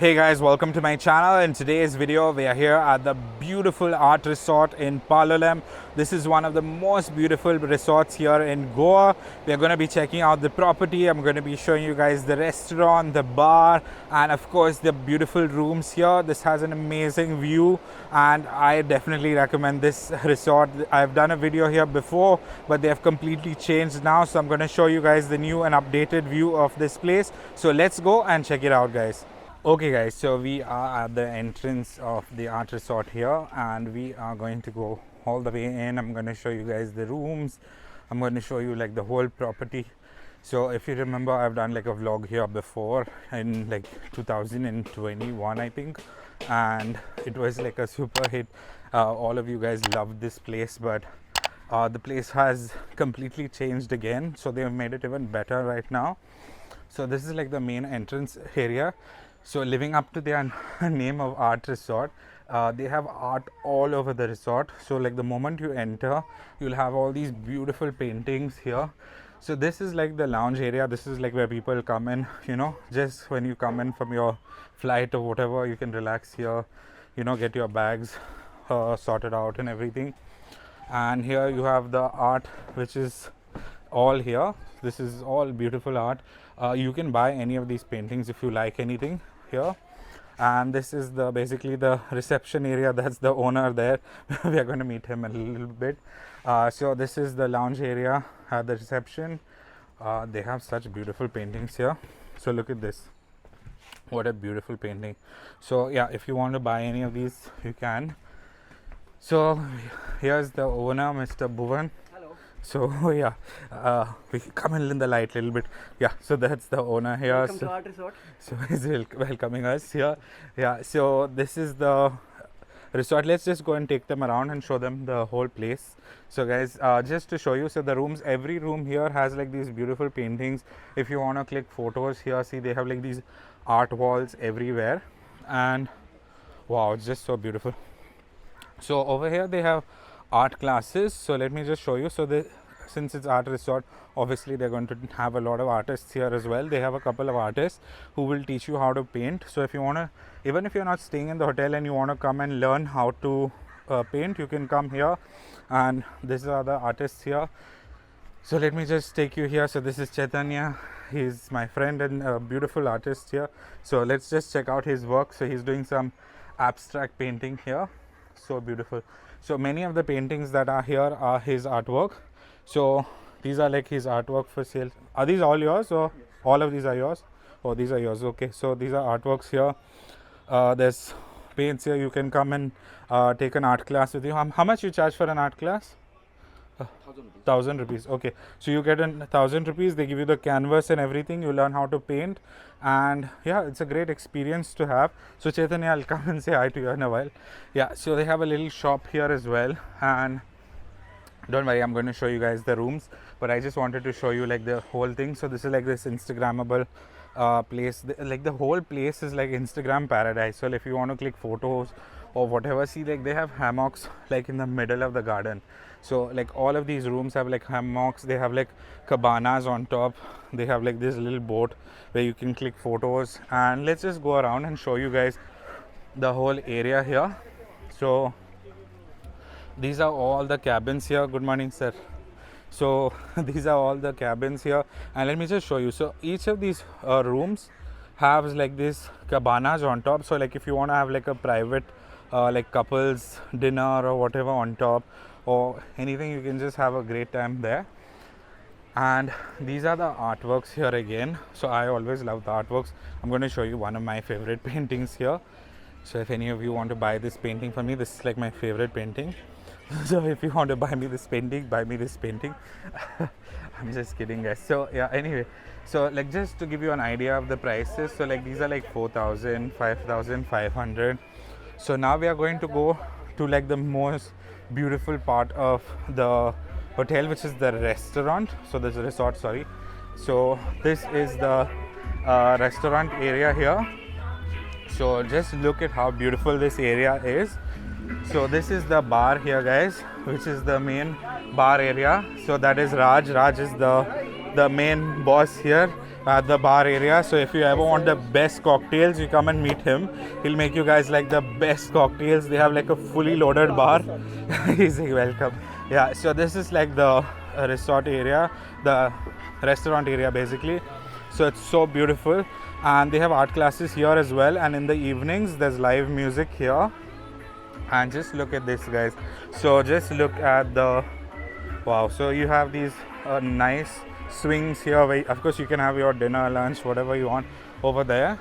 Hey guys, welcome to my channel. In today's video we are here at the beautiful art resort in Palolem. This is one of the most beautiful resorts here in Goa. We are going to be checking out the property. I'm going to be showing you guys the restaurant, the bar, and of course the beautiful rooms here. This has an amazing view and I definitely recommend this resort. I've done a video here before, but they have completely changed now, so I'm going to show you guys the new and updated view of this place. So let's go and check it out, guys. Okay guys, so we are at the entrance of the art resort here and we are going to go all the way in. I'm going to show you guys the rooms. I'm going to show you like the whole property. So if you remember, I've done like a vlog here before in like 2021 I think, and it was like a super hit. All of you guys loved this place, but the place has completely changed again, so they've made it even better right now. So this is like the main entrance area. So living up to their name of art resort, they have art all over the resort. So like the moment you enter, you'll have all these beautiful paintings here. So this is like the lounge area. This is like where people come in, you know, just when you come in from your flight or whatever, you can relax here, you know, get your bags sorted out and everything. And here you have the art, which is all here. This is all beautiful art. You can buy any of these paintings if you like anything here. And this is the basically the reception area. That's the owner there. We are going to meet him a little bit. So this is the lounge area at the reception. They have such beautiful paintings here. So look at this, what a beautiful painting. So yeah, if you want to buy any of these, you can. So here's the owner, Mr. Bhuwan. So yeah, we come in the light a little bit. Yeah, so that's the owner here. Welcome to Art Resort. So he's welcoming us here. Yeah, so this is the resort. Let's just go and take them around and show them the whole place. So guys, just to show you, so the rooms, every room here has like these beautiful paintings. If you want to click photos here, see they have like these art walls everywhere, and wow, it's just so beautiful. So over here they have art classes. So let me just show you. So since it's art resort, obviously they're going to have a lot of artists here as well. They have a couple of artists who will teach you how to paint. So if you want to, even if you're not staying in the hotel and you want to come and learn how to paint, you can come here. And these are the artists here. So let me just take you here. So this is Chaitanya. He's my friend and a beautiful artist here. So let's just check out his work. So he's doing some abstract painting here. So beautiful. So many of the paintings that are here are his artwork. So these are like his artwork for sale. Are these all yours, or yes, all of these are yours? Oh, these are yours. Okay, so these are artworks here. There's paints here. You can come and take an art class with you. How much you charge for an art class? 1,000 rupees. Okay, so you get 1,000 rupees. They give you the canvas and everything. You learn how to paint, and yeah, it's a great experience to have. So Chaitanya, I'll come and say hi to you in a while. Yeah, so they have a little shop here as well, and don't worry, I'm going to show you guys the rooms, but I just wanted to show you like the whole thing. So this is like this Instagrammable place. Like the whole place is like Instagram paradise. So if you want to click photos or whatever, see, like they have hammocks like in the middle of the garden. So like all of these rooms have like hammocks. They have like cabanas on top. They have like this little boat where you can click photos. And let's just go around and show you guys the whole area here. So these are all the cabins here. Good morning, sir. So these are all the cabins here, and let me just show you. So each of these rooms has like this cabanas on top. So like if you want to have like a private like couples dinner or whatever on top or anything, you can just have a great time there. And these are the artworks here again. So I always love the artworks. I'm going to show you one of my favorite paintings here. So if any of you want to buy this painting for me, this is like my favorite painting. So if you want to buy me this painting, buy me this painting. I'm just kidding, guys. So yeah, anyway, so like just to give you an idea of the prices, so like these are like 4,000, 5,500. So now we are going to go to like the most beautiful part of the hotel, which is the restaurant. So there's a resort, sorry. So this is the restaurant area here. So just look at how beautiful this area is. So this is the bar here, guys, which is the main bar area. So that is Raj. Raj is the main boss here. at the bar area. So if you ever want the best cocktails, you come and meet him. He'll make you guys like the best cocktails. They have like a fully loaded bar. He's like, welcome. Yeah, so this is like the resort area, the restaurant area basically. So it's so beautiful, and they have art classes here as well, and in the evenings there's live music here. And just look at this, guys. So just look at the wow. So you have these nice swings here where of course you can have your dinner, lunch, whatever you want over there.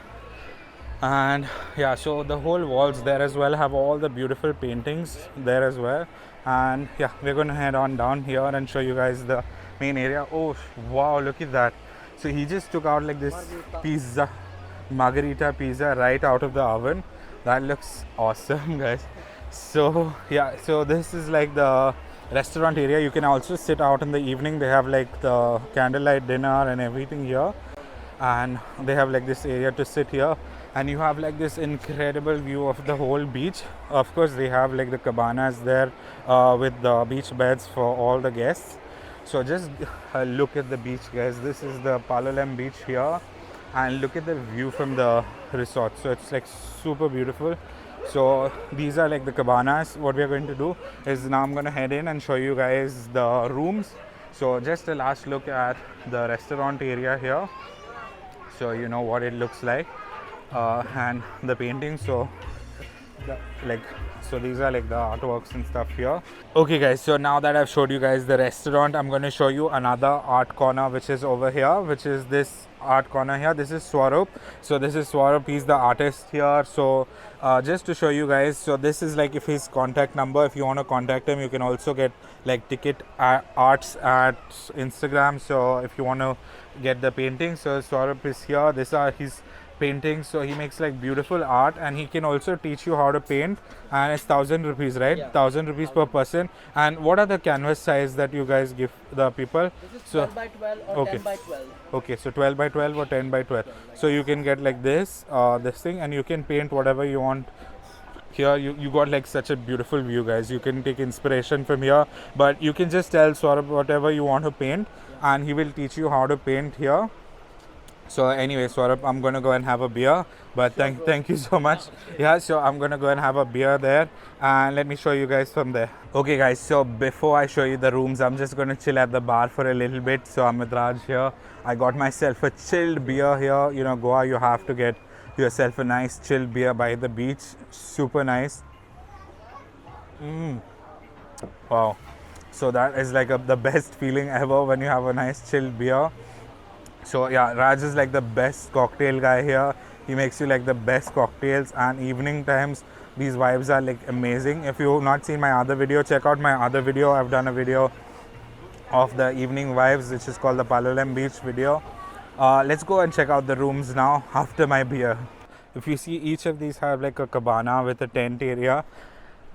And yeah, so the whole walls there as well have all the beautiful paintings there as well. And yeah, we're going to head on down here and show you guys the main area. Oh wow, look at that. So he just took out like this pizza, margarita pizza right out of the oven. That looks awesome, guys. So yeah, so this is like the restaurant area. You can also sit out in the evening. They have like the candlelight dinner and everything here, and they have like this area to sit here, and you have like this incredible view of the whole beach. Of course they have like the cabanas there with the beach beds for all the guests. So just look at the beach, guys. This is the Palolem beach here, and look at the view from the resort. So it's like super beautiful. So these are like the cabanas. What we are going to do is now I'm going to head in and show you guys the rooms. So just a last look at the restaurant area here, so you know what it looks like, and the painting. So so these are like the artworks and stuff here. Okay guys, so now that I've showed you guys the restaurant, I'm going to show you another art corner which is over here, which is this art corner here. This is Swarup. So this is Swarup, he's the artist here. So just to show you guys, so this is like if his contact number, if you want to contact him, you can also get like ticket arts at Instagram. So if you want to get the painting, so Swarup is here. These are his paintings. So he makes like beautiful art, and he can also teach you how to paint, and it's 1,000 rupees, right? Yeah. 1,000 rupees per person. And what are the canvas size that you guys give the people? This is 12 by 12 or 10 by 12. Okay, so 12 by 12 or 10 by 12. So you can get like this this thing, and you can paint whatever you want. Here you got like such a beautiful view, guys. You can take inspiration from here, but you can just tell Swarup whatever you want to paint, and he will teach you how to paint here. So anyway, Swarup, I'm going to go and have a beer, but thank you so much. Yeah, so I'm going to go and have a beer there, and let me show you guys from there. Okay guys, so before I show you the rooms, I'm just going to chill at the bar for a little bit. So I'm with Raj here. I got myself a chilled beer here. You know, Goa, you have to get yourself a nice chilled beer by the beach. Super nice. Wow. So that is like the best feeling ever when you have a nice chilled beer. So yeah, Raj is like the best cocktail guy here. He makes you like the best cocktails, and evening times these vibes are like amazing. If you've not seen my other video, check out my other video. I've done a video of the evening vibes, which is called the Palolem beach video. Let's go and check out the rooms now after my beer. If you see, each of these have like a cabana with a tent area,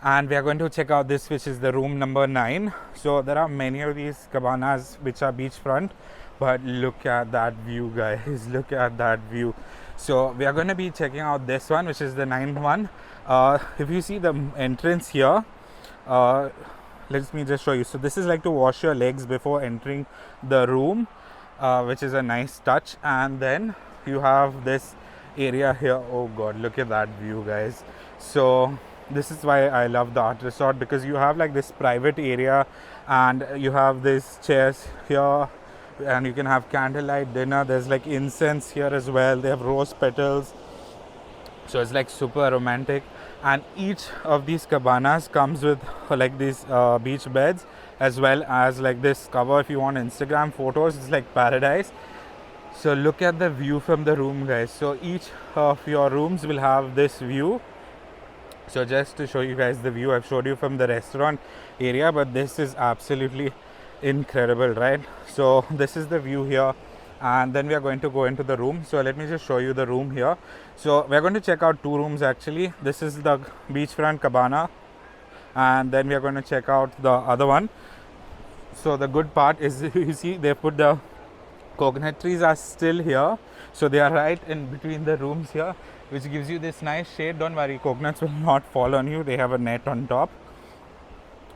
and we are going to check out this, which is the room number 9. So there are many of these cabanas which are beachfront, but look at that view, guys. Look at that view. So we are going to be checking out this one, which is the 9th one. If you see the entrance here, let me just show you. So this is like to wash your legs before entering the room, which is a nice touch. And then you have this area here. Oh god, look at that view, guys. So this is why I love the art resort, because you have like this private area, and you have these chairs here, and you can have candlelight dinner. There's like incense here as well. They have rose petals, so it's like super romantic. And each of these cabanas comes with like these beach beds, as well as like this cover. If you want Instagram photos, it's like paradise. So look at the view from the room, guys. So each of your rooms will have this view. So just to show you guys the view, I've showed you from the restaurant area, but this is absolutely incredible, right? So this is the view here, and then we are going to go into the room. So let me just show you the room here. So we're going to check out 2 rooms actually. This is the beachfront cabana, and then we are going to check out the other one. So the good part is, you see, they put the coconut trees are still here, so they are right in between the rooms here, which gives you this nice shade. Don't worry, coconuts will not fall on you. They have a net on top.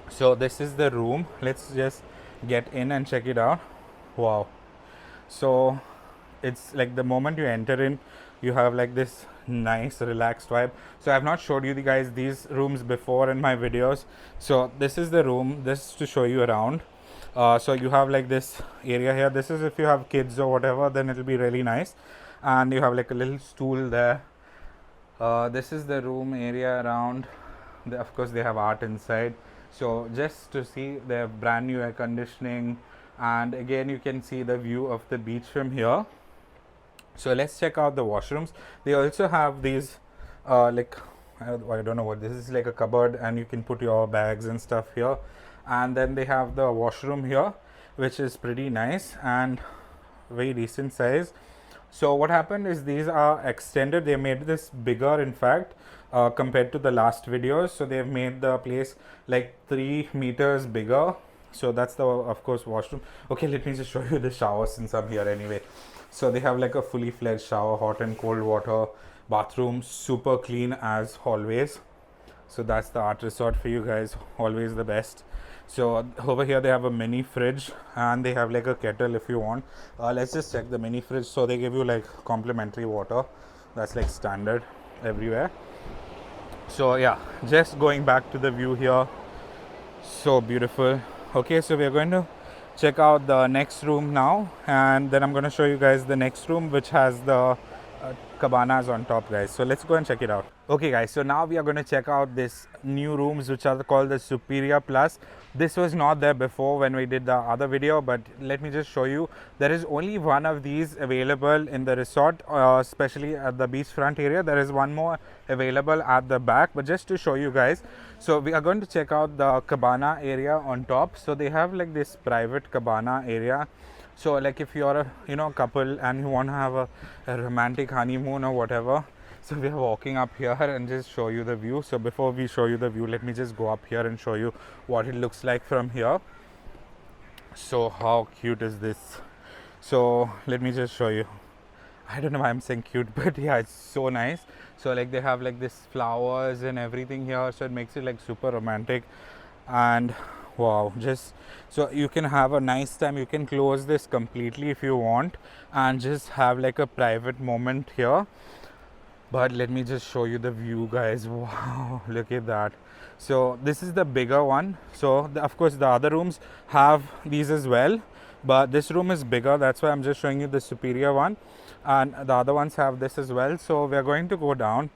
So this is the room. Let's just get in and check it out. Wow. So it's like the moment you enter in, you have like this nice relaxed vibe. So I've not showed you guys these rooms before in my videos. So this is the room, this to show you around. So you have like this area here. This is if you have kids or whatever, then it'll be really nice. And you have like a little stool there. This is the room area around. Of course they have art inside. So just to see, they have brand new air conditioning, and again you can see the view of the beach from here. So let's check out the washrooms. They also have these like I don't know what this is, like a cupboard, and you can put your bags and stuff here. And then they have the washroom here, which is pretty nice and very decent size. So what happened is these are extended. They made this bigger, in fact, compared to the last videos. So they've made the place like 3 meters bigger. So that's the, of course, washroom. Okay, let me just show you the shower since I'm here anyway. So they have like a fully fledged shower, hot and cold water, bathroom, super clean as always. So that's the art resort for you guys, always the best. So over here they have a mini fridge, and they have like a kettle if you want. Let's just check the mini fridge. So they give you like complimentary water. That's like standard everywhere. So yeah, just going back to the view here, so beautiful. Okay, so we are going to check out the next room now, and then I'm going to show you guys the next room, which has the cabanas on top, guys. So let's go and check it out. Okay guys, so now we are going to check out this new rooms, which are called the Superior Plus. This was not there before when we did the other video, but let me just show you. There is only one of these available in the resort, especially at the beachfront area. There is one more available at the back, but just to show you guys, so we are going to check out the cabana area on top. So they have like this private cabana area. So like if you're a couple and you want to have a romantic honeymoon or whatever, so we are walking up here and just show you the view. So before we show you the view, let me just go up here and show you what it looks like from here. So how cute is this? So let me just show you. I don't know why I'm saying cute, but yeah, it's so nice. So like they have like this flowers and everything here, so it makes it like super romantic. And wow, just so you can have a nice time. You can close this completely if you want and just have like a private moment here. But let me just show you the view, guys. Wow, look at that. So this is the bigger one. So of course the other rooms have these as well, but this room is bigger. That's why I'm just showing you the superior one, and the other ones have this as well. So we're going to go down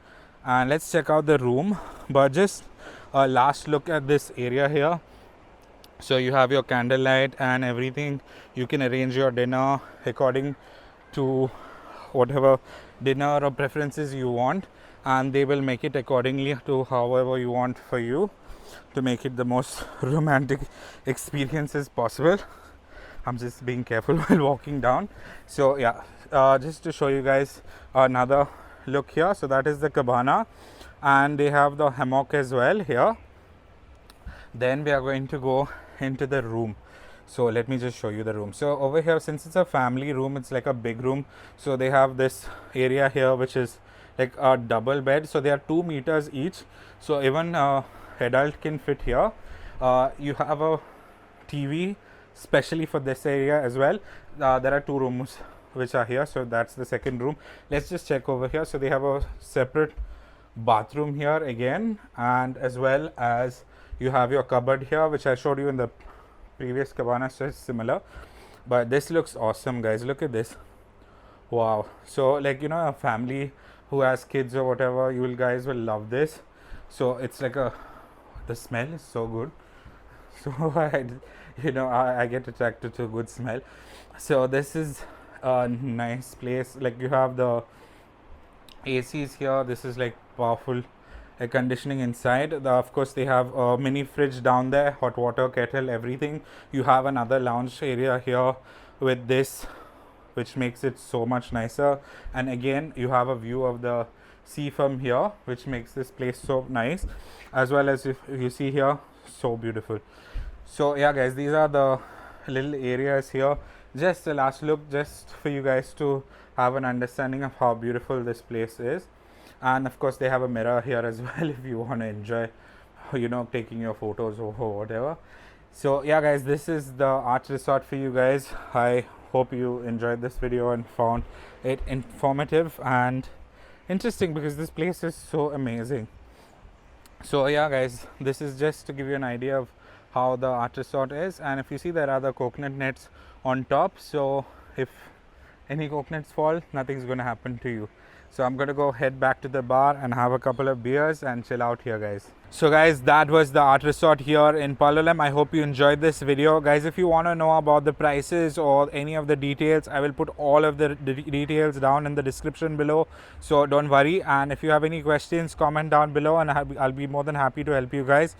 and let's check out the room. But just a last look at this area here. So you have your candlelight and everything. You can arrange your dinner according to whatever dinner or preferences you want, and they will make it accordingly to however you want for you, to make it the most romantic experiences possible. I'm just being careful while walking down. So yeah, just to show you guys another look here. So that is the cabana, and they have the hammock as well here. Then we are going to go into the room. So let me just show you the room. So over here, since it's a family room, it's like a big room. So they have this area here, which is like a double bed. So they are 2 meters each. So even adult can fit here. You have a TV specially for this area as well. There are 2 rooms which are here. So that's the second room. Let's just check over here. So they have a separate bathroom here again, and as well as you have your cupboard here, which I showed you in the previous cabana. So it's similar, but this looks awesome, guys. Look at this. Wow. So like a family who has kids or whatever, you guys will love this. So it's like the smell is so good. So I get attracted to good smell. So this is a nice place. Like you have the ACs here. This is like powerful air conditioning inside. Of course they have a mini fridge down there, hot water kettle, everything. You have another lounge area here with this, which makes it so much nicer. And again you have a view of the sea from here, which makes this place so nice, as well as if you see here, so beautiful. So yeah guys, these are the little areas here. Just a last look, just for you guys to have an understanding of how beautiful this place is. And of course they have a mirror here as well if you want to enjoy taking your photos or whatever. So yeah guys, this is the art resort for you guys. I hope you enjoyed this video and found it informative and interesting, because this place is so amazing. So yeah guys, this is just to give you an idea of how the art resort is. And if you see, there are the coconut nets on top, so if any coconuts fall, nothing's going to happen to you. So I'm going to go head back to the bar and have a couple of beers and chill out here guys. So guys, that was the art resort here in Palolem. I hope you enjoyed this video guys. If you want to know about the prices or any of the details, I will put all of the details down in the description below, so don't worry. And if you have any questions, comment down below and I'll be more than happy to help you guys.